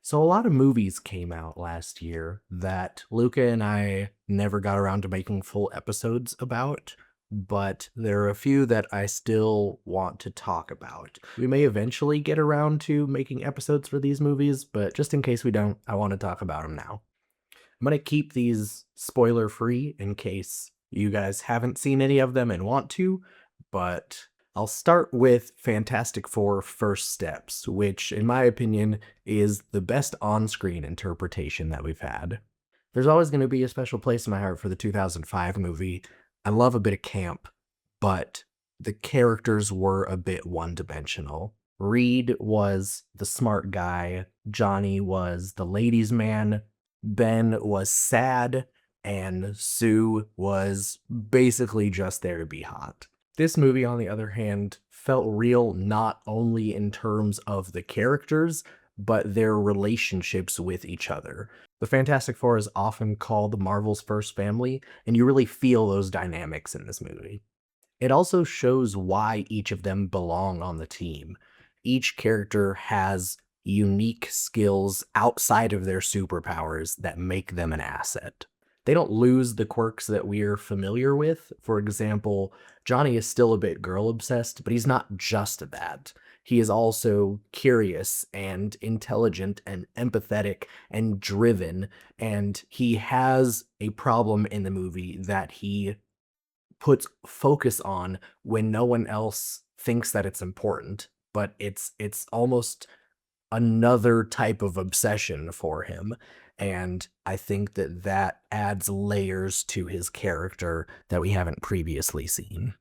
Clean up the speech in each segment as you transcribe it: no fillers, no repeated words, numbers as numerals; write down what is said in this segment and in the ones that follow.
So a lot of movies came out last year that Luca and I never got around to making full episodes about, but there are a few that I still want to talk about. We may eventually get around to making episodes for these movies, but just in case we don't, I want to talk about them now. I'm going to keep these spoiler free in case you guys haven't seen any of them and want to, but I'll start with Fantastic Four First Steps, which, in my opinion, is the best on screen interpretation that we've had. There's always going to be a special place in my heart for the 2005 movie. I love a bit of camp, but the characters were a bit one dimensional. Reed was the smart guy, Johnny was the ladies' man, Ben was sad, and Sue was basically just there to be hot. This movie, on the other hand, felt real not only in terms of the characters, but their relationships with each other. The Fantastic Four is often called Marvel's first family, and you really feel those dynamics in this movie. It also shows why each of them belong on the team. Each character has unique skills outside of their superpowers that make them an asset. They don't lose the quirks that we're familiar with. For example, Johnny is still a bit girl obsessed, but he's not just that. He is also curious and intelligent and empathetic and driven, and he has a problem in the movie that he puts focus on when no one else thinks that it's important, but it's almost another type of obsession for him, and I think that that adds layers to his character that we haven't previously seen.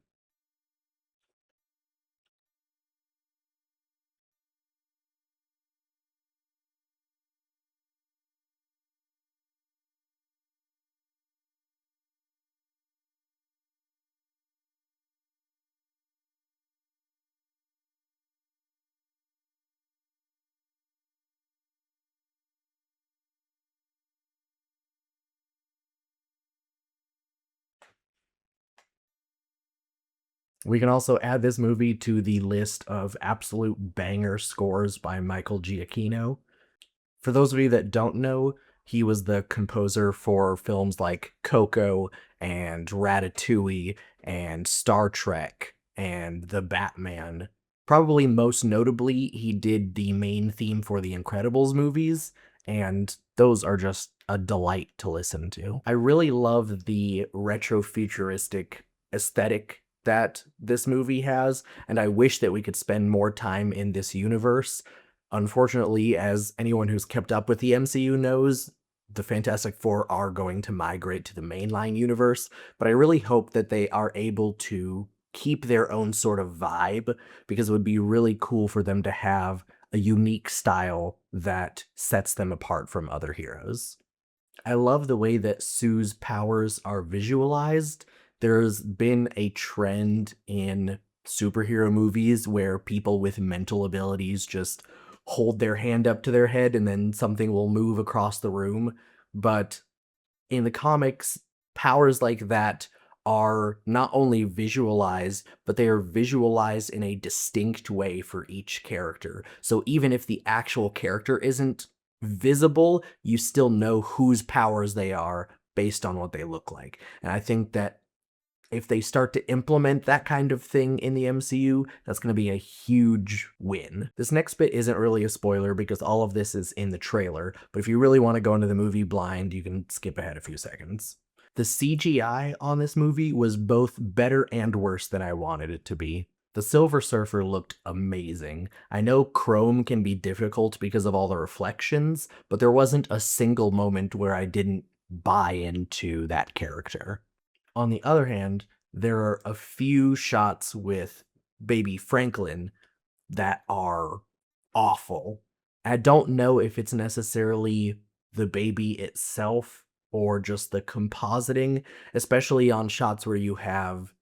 We can also add this movie to the list of absolute banger scores by Michael Giacchino. For those of you that don't know, he was the composer for films like Coco and Ratatouille and Star Trek and The Batman. Probably most notably, he did the main theme for the Incredibles movies, and those are just a delight to listen to. I really love the retro futuristic aesthetic that this movie has, and I wish that we could spend more time in this universe. Unfortunately, as anyone who's kept up with the MCU knows, the Fantastic Four are going to migrate to the mainline universe, but I really hope that they are able to keep their own sort of vibe, because it would be really cool for them to have a unique style that sets them apart from other heroes. I love the way that Sue's powers are visualized. There's been a trend in superhero movies where people with mental abilities just hold their hand up to their head and then something will move across the room. But in the comics, powers like that are not only visualized, but they are visualized in a distinct way for each character. So even if the actual character isn't visible, you still know whose powers they are based on what they look like. And I think that if they start to implement that kind of thing in the MCU, that's going to be a huge win. This next bit isn't really a spoiler because all of this is in the trailer, but if you really want to go into the movie blind, you can skip ahead a few seconds. The CGI on this movie was both better and worse than I wanted it to be. The Silver Surfer looked amazing. I know chrome can be difficult because of all the reflections, but there wasn't a single moment where I didn't buy into that character. On the other hand, there are a few shots with baby Franklin that are awful. I don't know if it's necessarily the baby itself or just the compositing, especially on shots where you have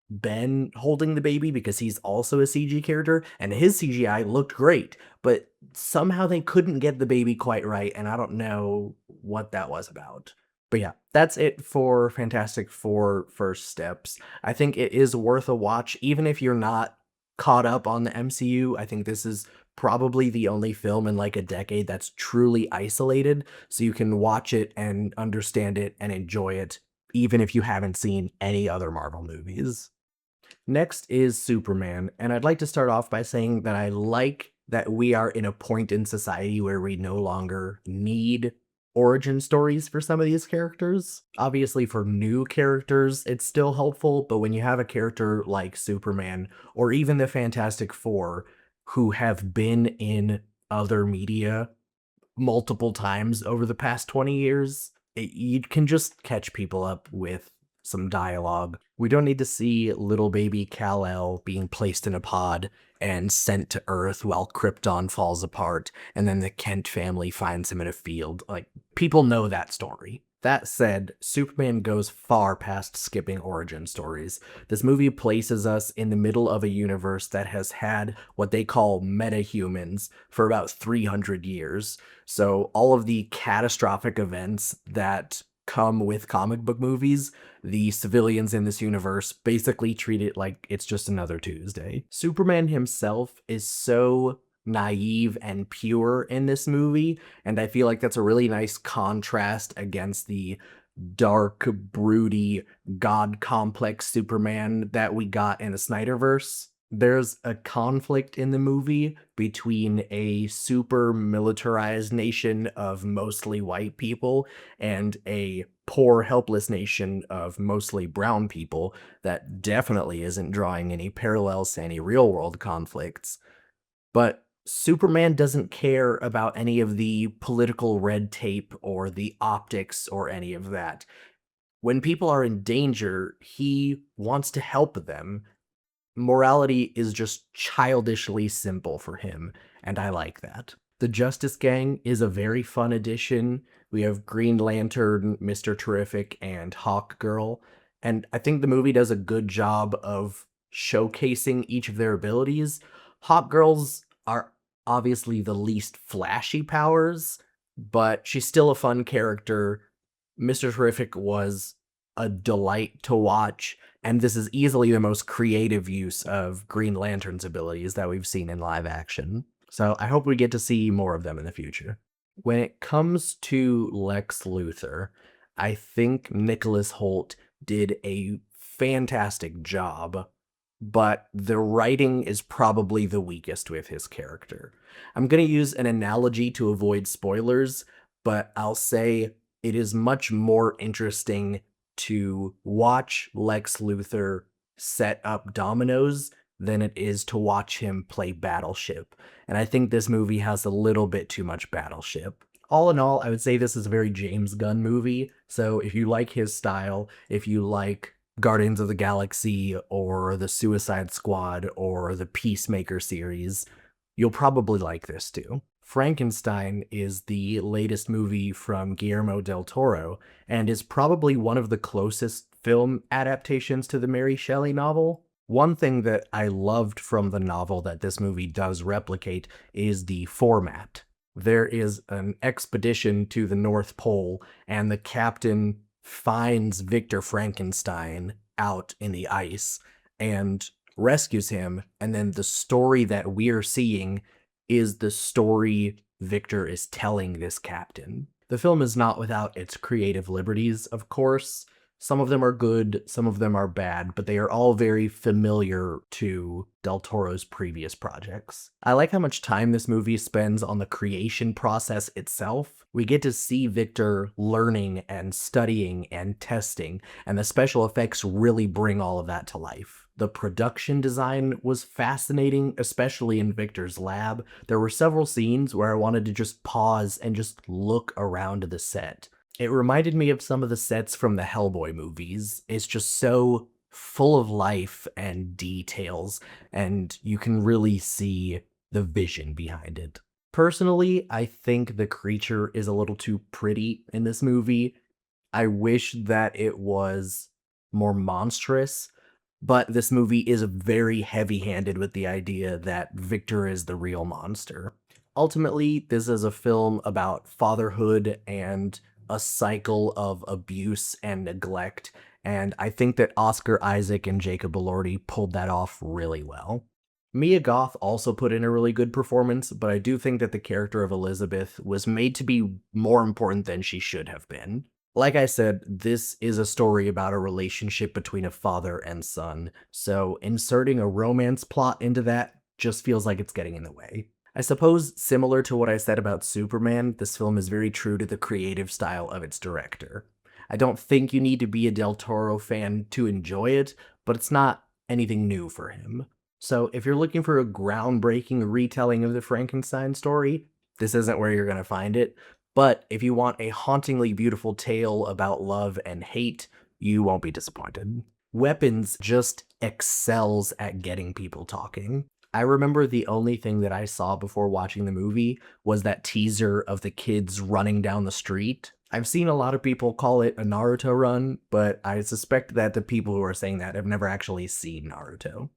Ben holding the baby because he's also a CG character, and his CGI looked great, but somehow they couldn't get the baby quite right, and I don't know what that was about. But yeah, that's it for Fantastic Four First Steps. I think it is worth a watch, even if you're not caught up on the MCU. I think this is probably the only film in like a decade that's truly isolated, so you can watch it and understand it and enjoy it, even if you haven't seen any other Marvel movies. Next is Superman, and I'd like to start off by saying that I like that we are in a point in society where we no longer need origin stories for some of these characters. Obviously, for new characters, it's still helpful, but when you have a character like Superman or even the Fantastic Four who have been in other media multiple times over the past 20 years, you can just catch people up with some dialogue. We don't need to see little baby Kal-El being placed in a pod and sent to Earth while Krypton falls apart, and then the Kent family finds him in a field. Like, people know that story. That said, Superman goes far past skipping origin stories. This movie places us in the middle of a universe that has had what they call meta-humans for about 300 years. So all of the catastrophic events that come with comic book movies, the civilians in this universe basically treat it like it's just another Tuesday. Superman himself is so naive and pure in this movie, and I feel like that's a really nice contrast against the dark, broody, god complex Superman that we got in the Snyderverse. There's a conflict in the movie between a super militarized nation of mostly white people and a poor, helpless nation of mostly brown people that definitely isn't drawing any parallels to any real world conflicts. But Superman doesn't care about any of the political red tape or the optics or any of that. When people are in danger, he wants to help them. Morality is just childishly simple for him, and I like that. The Justice Gang is a very fun addition. We have Green Lantern, Mr. Terrific, and Hawk Girl, and I think the movie does a good job of showcasing each of their abilities. Hawk Girl's are obviously the least flashy powers, but she's still a fun character. Mr. Terrific was a delight to watch, and this is easily the most creative use of Green Lantern's abilities that we've seen in live action. So I hope we get to see more of them in the future. When it comes to Lex Luthor, I think Nicholas Hoult did a fantastic job, but the writing is probably the weakest with his character. I'm going to use an analogy to avoid spoilers, but I'll say it is much more interesting to watch Lex Luthor set up dominoes than it is to watch him play Battleship. And I think this movie has a little bit too much Battleship. All in all, I would say this is a very James Gunn movie. So if you like his style, if you like Guardians of the Galaxy or the Suicide Squad or the Peacemaker series, you'll probably like this too. Frankenstein is the latest movie from Guillermo del Toro and is probably one of the closest film adaptations to the Mary Shelley novel. One thing that I loved from the novel that this movie does replicate is the format. There is an expedition to the North Pole, and the captain finds Victor Frankenstein out in the ice and rescues him, and then the story that we're seeing is the story Victor is telling this captain. The film is not without its creative liberties, of course. Some of them are good, some of them are bad, but they are all very familiar to Del Toro's previous projects. I like how much time this movie spends on the creation process itself. We get to see Victor learning and studying and testing, and the special effects really bring all of that to life. The production design was fascinating, especially in Victor's lab. There were several scenes where I wanted to just pause and just look around the set. It reminded me of some of the sets from the Hellboy movies. It's just so full of life and details, and you can really see the vision behind it. Personally, I think the creature is a little too pretty in this movie. I wish that it was more monstrous, but this movie is very heavy-handed with the idea that Victor is the real monster. Ultimately, this is a film about fatherhood and a cycle of abuse and neglect, and I think that Oscar Isaac and Jacob Elordi pulled that off really well. Mia Goth also put in a really good performance, but I do think that the character of Elizabeth was made to be more important than she should have been. Like I said, this is a story about a relationship between a father and son, so inserting a romance plot into that just feels like it's getting in the way. I suppose, similar to what I said about Superman, this film is very true to the creative style of its director. I don't think you need to be a Del Toro fan to enjoy it, but it's not anything new for him. So if you're looking for a groundbreaking retelling of the Frankenstein story, this isn't where you're going to find it. But if you want a hauntingly beautiful tale about love and hate, you won't be disappointed. Weapons just excels at getting people talking. I remember the only thing that I saw before watching the movie was that teaser of the kids running down the street. I've seen a lot of people call it a Naruto run, but I suspect that the people who are saying that have never actually seen Naruto.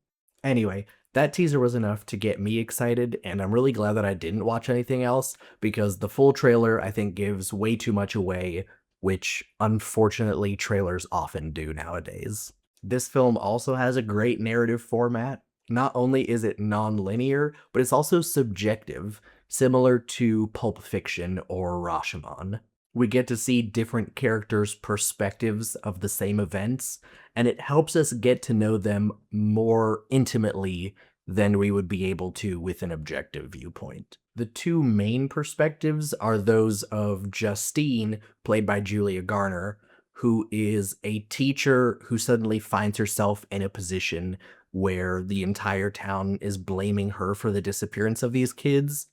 Anyway, that teaser was enough to get me excited, and I'm really glad that I didn't watch anything else because the full trailer, I think, gives way too much away, which unfortunately trailers often do nowadays. This film also has a great narrative format. Not only is it non-linear, but it's also subjective, similar to Pulp Fiction or Rashomon. We get to see different characters' perspectives of the same events, and it helps us get to know them more intimately than we would be able to with an objective viewpoint. The two main perspectives are those of Justine, played by Julia Garner, who is a teacher who suddenly finds herself in a position where the entire town is blaming her for the disappearance of these kids,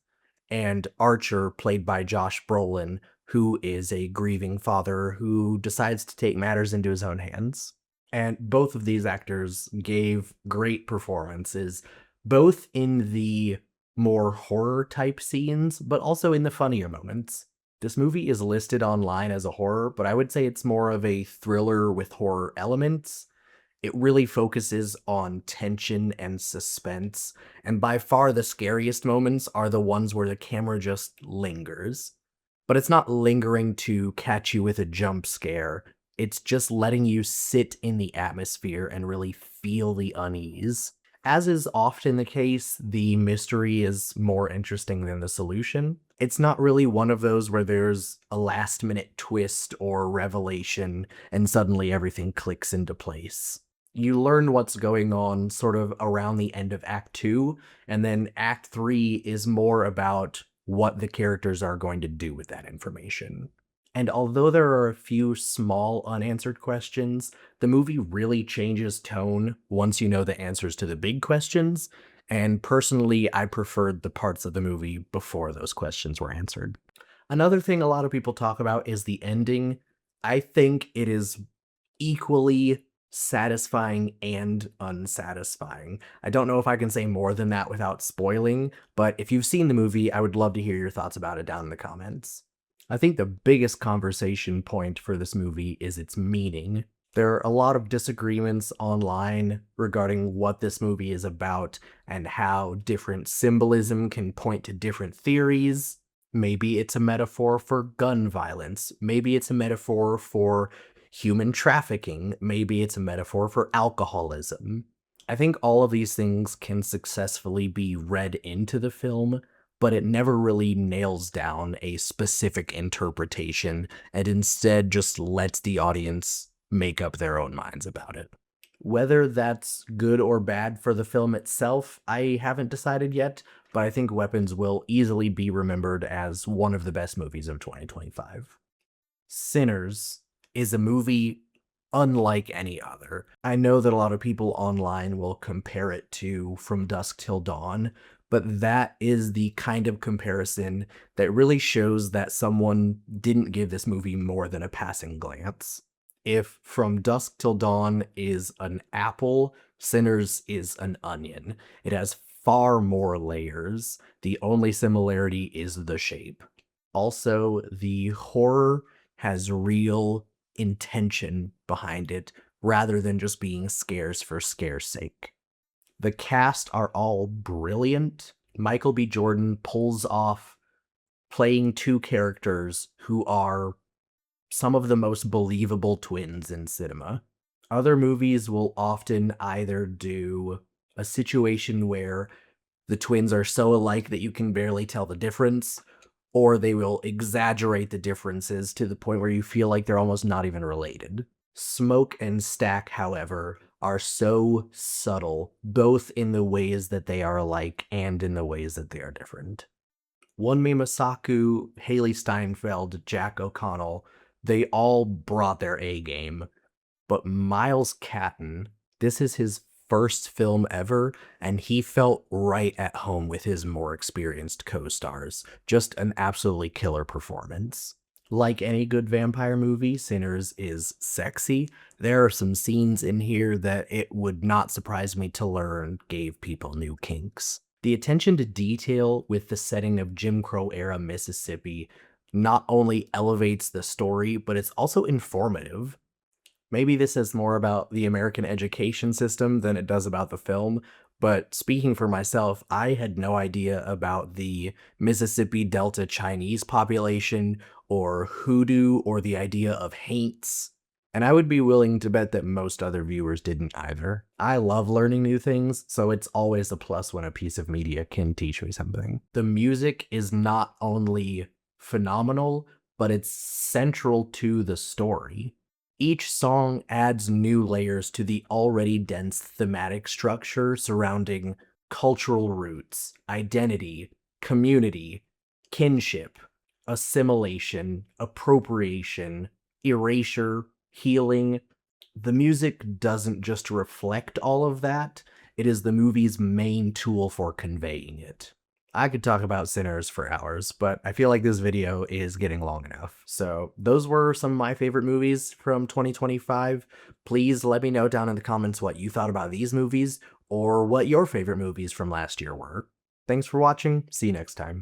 and Archer, played by Josh Brolin, who is a grieving father who decides to take matters into his own hands. And both of these actors gave great performances, both in the more horror type scenes, but also in the funnier moments. This movie is listed online as a horror, but I would say it's more of a thriller with horror elements. It really focuses on tension and suspense, and by far the scariest moments are the ones where the camera just lingers. But it's not lingering to catch you with a jump scare, it's just letting you sit in the atmosphere and really feel the unease. As is often the case, the mystery is more interesting than the solution. It's not really one of those where there's a last minute twist or revelation and suddenly everything clicks into place. You learn what's going on sort of around the end of Act 2, and then Act 3 is more about what the characters are going to do with that information. And although there are a few small unanswered questions, the movie really changes tone once you know the answers to the big questions, and personally, I preferred the parts of the movie before those questions were answered. Another thing a lot of people talk about is the ending. I think it is equally satisfying and unsatisfying. I don't know if I can say more than that without spoiling, but if you've seen the movie, I would love to hear your thoughts about it down in the comments. I think the biggest conversation point for this movie is its meaning. There are a lot of disagreements online regarding what this movie is about and how different symbolism can point to different theories. Maybe it's a metaphor for gun violence. Maybe it's a metaphor for human trafficking. Maybe it's a metaphor for alcoholism. I think all of these things can successfully be read into the film, but it never really nails down a specific interpretation and instead just lets the audience make up their own minds about it. Whether that's good or bad for the film itself, I haven't decided yet, but I think Weapons will easily be remembered as one of the best movies of 2025. Sinners is a movie unlike any other. I know that a lot of people online will compare it to From Dusk Till Dawn, but that is the kind of comparison that really shows that someone didn't give this movie more than a passing glance. If From Dusk Till Dawn is an apple, Sinners is an onion. It has far more layers. The only similarity is the shape. Also, the horror has real intention behind it rather than just being scares for scare's sake. The cast are all brilliant. Michael B. Jordan pulls off playing two characters who are some of the most believable twins in cinema. Other movies will often either do A situation where the twins are so alike that you can barely tell the difference, or they will exaggerate the differences to the point where you feel like they're almost not even related. Smoke and Stack, however, are so subtle, both in the ways that they are alike and in the ways that they are different. Wunmi Masaku, Haley Steinfeld, Jack O'Connell, they all brought their A game, but Miles Catton, this is his first film ever, and he felt right at home with his more experienced co-stars. Just an absolutely killer performance. Like any good vampire movie, Sinners is sexy. There are some scenes in here that it would not surprise me to learn gave people new kinks. The attention to detail with the setting of Jim Crow era Mississippi not only elevates the story, but it's also informative. Maybe this is more about the American education system than it does about the film, but speaking for myself, I had no idea about the Mississippi Delta Chinese population, or hoodoo, or the idea of haints, and I would be willing to bet that most other viewers didn't either. I love learning new things, so it's always a plus when a piece of media can teach me something. The music is not only phenomenal, but it's central to the story. Each song adds new layers to the already dense thematic structure surrounding cultural roots, identity, community, kinship, assimilation, appropriation, erasure, healing. The music doesn't just reflect all of that, it is the movie's main tool for conveying it. I could talk about Sinners for hours, but I feel like this video is getting long enough. So those were some of my favorite movies from 2025. Please let me know down in the comments what you thought about these movies, or what your favorite movies from last year were. Thanks for watching. See you next time.